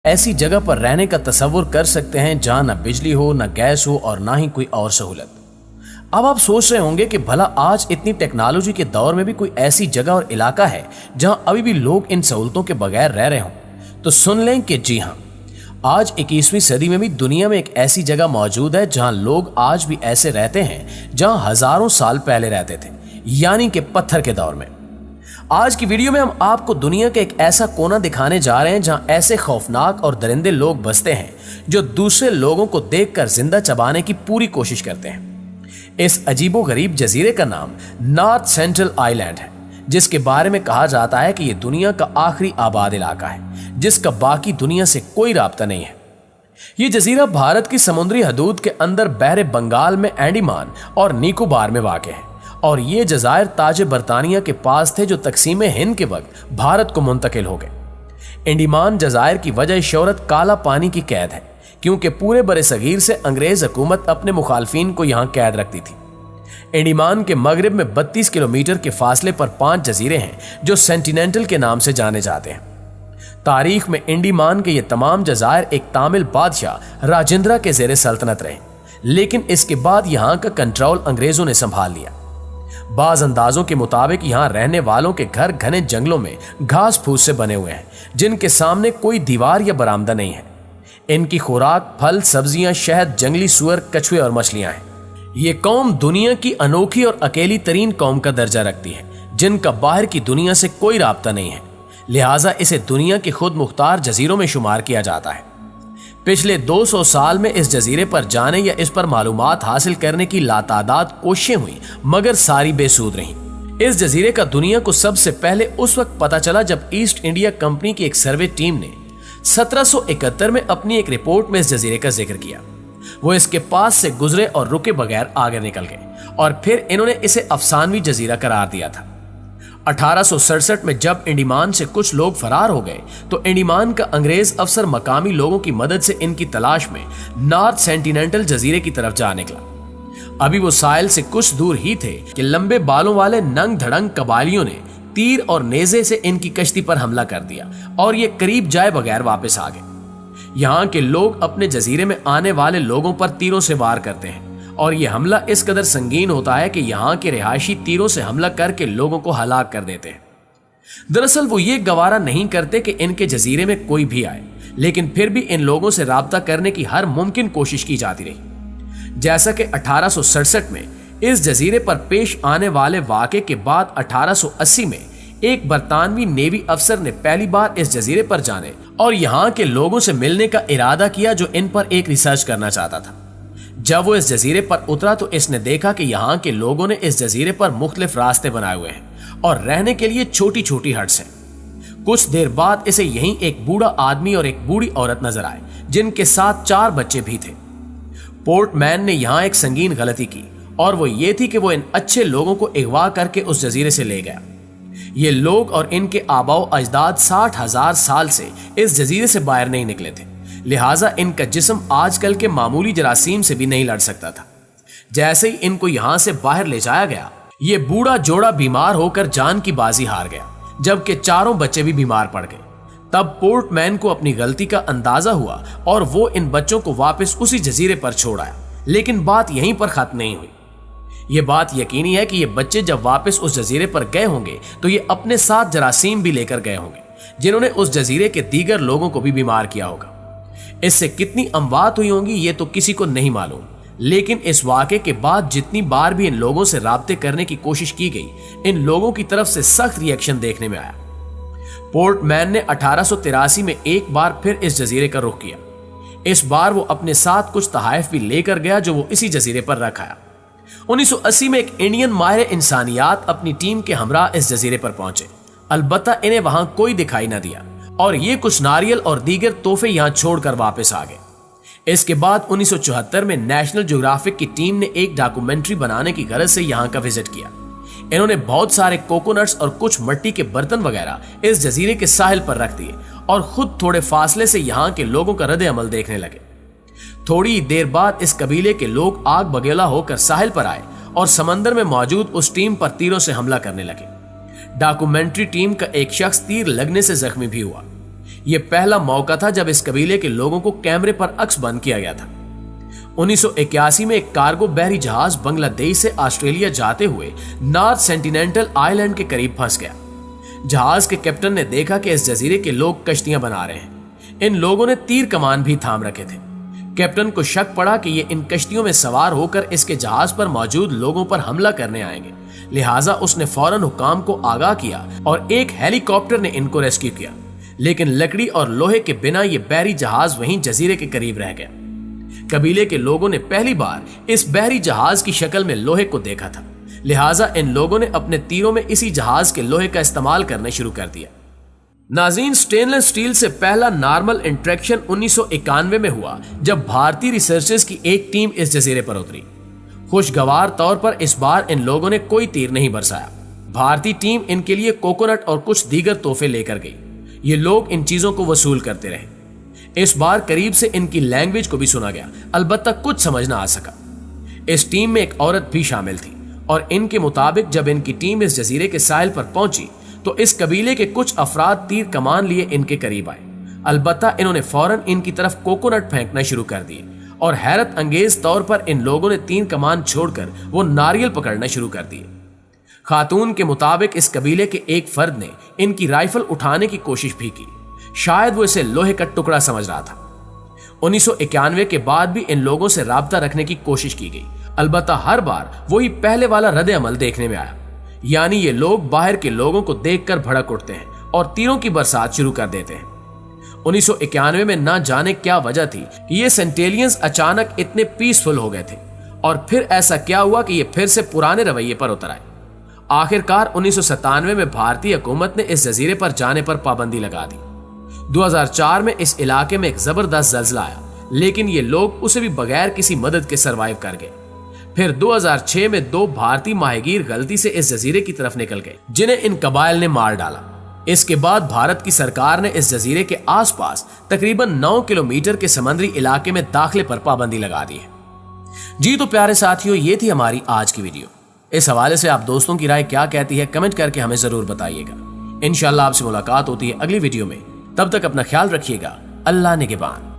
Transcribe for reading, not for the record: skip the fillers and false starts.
ऐसी जगह पर रहने का तसव्वुर कर सकते हैं जहां न बिजली हो, न गैस हो और ना ही कोई और सहूलत। अब आप सोच रहे होंगे कि भला आज इतनी टेक्नोलॉजी के दौर में भी कोई ऐसी जगह और इलाका है जहां अभी भी लोग इन सहूलतों के बगैर रह रहे हों। तो सुन लें कि जी हां, आज 21वीं सदी में भी दुनिया में एक ऐसी जगह मौजूद है जहां लोग आज भी ऐसे रहते हैं जहां हजारों साल पहले रहते थे, यानी कि पत्थर के दौर में। आज की वीडियो में हम आपको दुनिया का एक ऐसा कोना दिखाने जा रहे हैं जहां ऐसे खौफनाक और दरिंदे लोग बसते हैं जो दूसरे लोगों को देखकर जिंदा चबाने की पूरी कोशिश करते हैं। इस अजीबो गरीब जजीरे का नाम नॉर्थ सेंट्रल आइलैंड है, जिसके बारे में कहा जाता है कि यह दुनिया का आखिरी आबाद इलाका है जिसका बाकी दुनिया से कोई राब्ता नहीं है। यह जजीरा भारत की समुद्री हदूद के अंदर बहरे बंगाल में अंडमान और निकोबार में वाक़ है और ये जज़ायर ताजे बरतानिया के पास थे जो तकसीम हिंद के वक्त भारत को मुंतकिल हो गए। अंडमान जज़ायर की वजह शोहरत काला पानी की कैद है, क्योंकि पूरे बरे सगीर से अंग्रेज हुकूमत अपने मुखालफिन को यहाँ कैद रखती थी। अंडमान के मगरिब में 32 किलोमीटर के फासले पर 5 जजीरे हैं जो सेंटिनेंटल के नाम से जाने जाते हैं। तारीख में अंडमान के ये तमाम जज़ायर एक तामिल बादशाह राजेंद्रा के ज़ेरे सल्तनत रहे, लेकिन इसके बाद यहाँ का कंट्रोल अंग्रेजों ने संभाल लिया। बाज अंदाजों के मुताबिक यहाँ रहने वालों के घर घने जंगलों में घास फूस से बने हुए हैं, जिनके सामने कोई दीवार या बरामदा नहीं है। इनकी खुराक फल, सब्जियां, शहद, जंगली सुअर, कछुए और मछलियां हैं। ये कौम दुनिया की अनोखी और अकेली तरीन कौम का दर्जा रखती है, जिनका बाहर की दुनिया से कोई राब्ता नहीं है, लिहाजा इसे दुनिया के खुद मुख्तार जजीरों में शुमार किया जाता है। पिछले 200 साल में इस जजीरे पर जाने या इस पर मालूमात हासिल करने की लातादाद कोशिशें हुई, मगर सारी बेसूद रहीं। इस जजीरे का दुनिया को सबसे पहले उस वक्त पता चला जब ईस्ट इंडिया कंपनी की एक सर्वे टीम ने 1771 में अपनी एक रिपोर्ट में इस जजीरे का जिक्र किया। वो इसके पास से गुजरे और रुके बगैर आगे निकल गए और फिर इन्होंने इसे अफसानवी जजीरा करार दिया था। 1867 में जब अंडमान से कुछ लोग फरार हो गए तो अंडमान का अंग्रेज अफसर मकामी लोगों की मदद से इनकी तलाश में नॉर्थ सेंटिनेंटल जजीरे की तरफ जा निकला। अभी वो साहिल से कुछ दूर ही थे कि लंबे बालों वाले नंग धड़ंग कबालियों ने तीर और नेजे से इनकी कश्ती पर हमला कर दिया और ये करीब जाए बगैर वापस आ गए। यहाँ के लोग अपने जजीरे में आने वाले लोगों पर तीरों से वार करते हैं और यह हमला इस कदर संगीन होता है कि यहाँ के रिहायशी तीरों से हमला करके लोगों को हलाक कर देते हैं। दरअसल वो ये गवारा नहीं करते कि इनके जजीरे में कोई भी आए, लेकिन फिर भी इन लोगों से राब्ता करने की हर मुमकिन कोशिश की जाती रही। जैसा कि 1867 में इस जजीरे पर पेश आने वाले वाक़े के बाद 1880 में एक बरतानवी नेवी अफसर ने पहली बार इस जजीरे पर जाने और यहाँ के लोगों से मिलने का इरादा किया जो इन पर एक रिसर्च करना चाहता था। जब वो इस जजीरे पर उतरा तो इसने देखा कि यहाँ के लोगों ने इस जजीरे पर मुख्तलिफ रास्ते बनाए हुए हैं और रहने के लिए छोटी छोटी हट्स हैं। कुछ देर बाद इसे यहीं एक बूढ़ा आदमी और एक बूढ़ी औरत नजर आए, जिनके साथ 4 बच्चे भी थे। पोर्टमैन ने यहाँ एक संगीन गलती की और वो ये थी कि वो इन अच्छे लोगों को अगवा करके उस जजीरे से ले गया। ये लोग और इनके आबाओ अजदाद 60,000 साल से इस जजीरे से बाहर नहीं निकले थे, लिहाजा इनका जिस्म आजकल के मामूली जरासीम से भी नहीं लड़ सकता था। जैसे ही इनको यहां से बाहर ले जाया गया, ये बूढ़ा जोड़ा बीमार होकर जान की बाजी हार गया, जबकि चारों बच्चे भी बीमार पड़ गए। तब पोर्टमैन को अपनी गलती का अंदाजा हुआ और वो इन बच्चों को वापस उसी जजीरे पर छोड़ आया। लेकिन बात यहीं पर खत्म नहीं हुई। ये बात यकीनी है कि ये बच्चे जब वापस उस जजीरे पर गए होंगे तो ये अपने साथ जरासीम भी लेकर गए होंगे, जिन्होंने उस जजीरे के दीगर लोगों को भी बीमार किया होगा। इससे कितनी अमवात हुई होंगी ये तो किसी को नहीं मालूम, लेकिन इस वाक़े के बाद जितनी बार भी इन लोगों से राब्ते करने की कोशिश की गई, इन लोगों की तरफ से सख्त रिएक्शन देखने में आया। पोर्टमैन ने 1883 में एक बार फिर इस जजीरे का रुख किया। इस बार वो अपने साथ कुछ तहाइफ भी लेकर गया जो वो इसी जजीरे पर रखाया। 1980 में एक इंडियन माहिर इंसानियात अपनी टीम के हमरा इस जजीरे पर पहुंचे, अलबत्ता इन्हें वहां कोई दिखाई न दिया और ये कुछ नारियल और दीगर तोहफे यहां छोड़कर वापस आ गए। इसके बाद 1974 में नेशनल ज्योग्राफिक की टीम ने एक डॉक्यूमेंट्री बनाने की गरज से यहां का विजिट किया। इन्होंने बहुत सारे कोकोनट्स और कुछ मिट्टी के बर्तन वगैरह इस जजीरे के साहिल पर रख दिए और खुद थोड़े फासले से यहाँ के लोगों का रद्द अमल देखने लगे। थोड़ी देर बाद इस कबीले के लोग आग बगेला होकर साहिल पर आए और समंदर में मौजूद उस टीम पर तीरों से हमला करने लगे। डॉक्यूमेंट्री टीम का एक शख्स तीर लगने से जख्मी भी हुआ। ये पहला मौका था जब इस कबीले के लोगों को कैमरे पर अक्स बंद किया गया था। 1981 में एक कार्गो बहरी जहाज बांग्लादेश से ऑस्ट्रेलिया जाते हुए नॉर्थ सेंटिनेंटल आइलैंड के करीब फंस गया। जहाज के कैप्टन ने देखा कि इस जजीरे के लोग कश्तियां बना रहे हैं। इन लोगों ने तीर कमान भी थाम रखे थे। कैप्टन को शक पड़ा कि ये इन कश्तियों में सवार होकर इसके जहाज पर मौजूद लोगों पर हमला करने आएंगे, लिहाजा उसने फौरन हुकाम को आगाह किया और एक हेलीकॉप्टर ने इनको रेस्क्यू किया। लेकिन लकड़ी और लोहे के बिना ये बहरी जहाज वहीं जजीरे के करीब रह गया। कबीले के लोगों ने पहली बार इस बहरी जहाज की शक्ल में लोहे को देखा था, लिहाजा इन लोगों ने अपने तीरों में इसी जहाज के लोहे का इस्तेमाल करने शुरू कर दिया। नाज़रीन, स्टेनलेस स्टील से पहला नॉर्मल इंटरेक्शन 1991 में हुआ जब भारतीय रिसर्चर्स की एक टीम इस जजीरे पर उतरी। खुशगवार तौर पर इस बार इन लोगों ने कोई तीर नहीं बरसाया। भारतीय टीम इनके लिए कोकोनट और कुछ दीगर तोहफे लेकर गई। ये लोग इन चीजों को वसूल करते रहे। इस बार करीब से इनकी लैंग्वेज को भी सुना गया, अलबत्ता कुछ समझ ना आ सका। इस टीम में एक औरत भी शामिल थी और इनके मुताबिक जब इनकी टीम इस जजीरे के साहिल पर पहुंची तो इस कबीले के कुछ अफराद तीर कमान लिए इनके करीब आए। अलबत्ता इन्होंने फौरन इनकी तरफ कोकोनट फेंकना शुरू कर दिए और हैरत अंगेज तौर पर इन लोगों ने तीर कमान छोड़कर वो नारियल पकड़ना शुरू कर दिए। खातून के मुताबिक इस कबीले के एक फर्द ने इनकी राइफल उठाने की कोशिश भी की, शायद वो इसे लोहे का टुकड़ा समझ रहा था। 1991 के बाद भी इन लोगों से राब्ता रखने की कोशिश की गई, अलबत्ता हर बार वही पहले वाला रद्द अमल देखने में आया, यानी ये लोग बाहर के लोगों को देखकर भड़क उठते हैं और तीरों की बरसात शुरू कर देते हैं। 1991 में ना जाने क्या वजह थी कि ये सेंटेलियंस अचानक इतने पीसफुल हो गए थे और फिर ऐसा क्या हुआ कि ये फिर से पुराने रवैये पर उतर आए। आखिरकार 1997 में भारतीय हुकूमत ने इस जजीरे पर जाने पर पाबंदी लगा दी। 2004 में इस इलाके में एक जबरदस्त जल्जला आया, लेकिन ये लोग उसे भी बगैर किसी मदद के सरवाइव कर गए। फिर 2006 में 2 भारतीय माहीगीर गलती से इस जजीरे की तरफ निकल गए, जिन्हें इन कबाइल ने मार डाला। इसके बाद भारत की सरकार ने इस जजीरे के आसपास तकरीबन 9 किलोमीटर के समुद्री इलाके में दाखिले पर पाबंदी लगा दी है। जी तो प्यारे साथियों, ये थी हमारी आज की वीडियो। इस हवाले से आप दोस्तों की राय क्या कहती है कमेंट करके हमें जरूर बताइएगा। इंशाल्लाह आपसे मुलाकात होती है अगली वीडियो में। तब तक अपना ख्याल रखिएगा। अल्लाह निगहबान।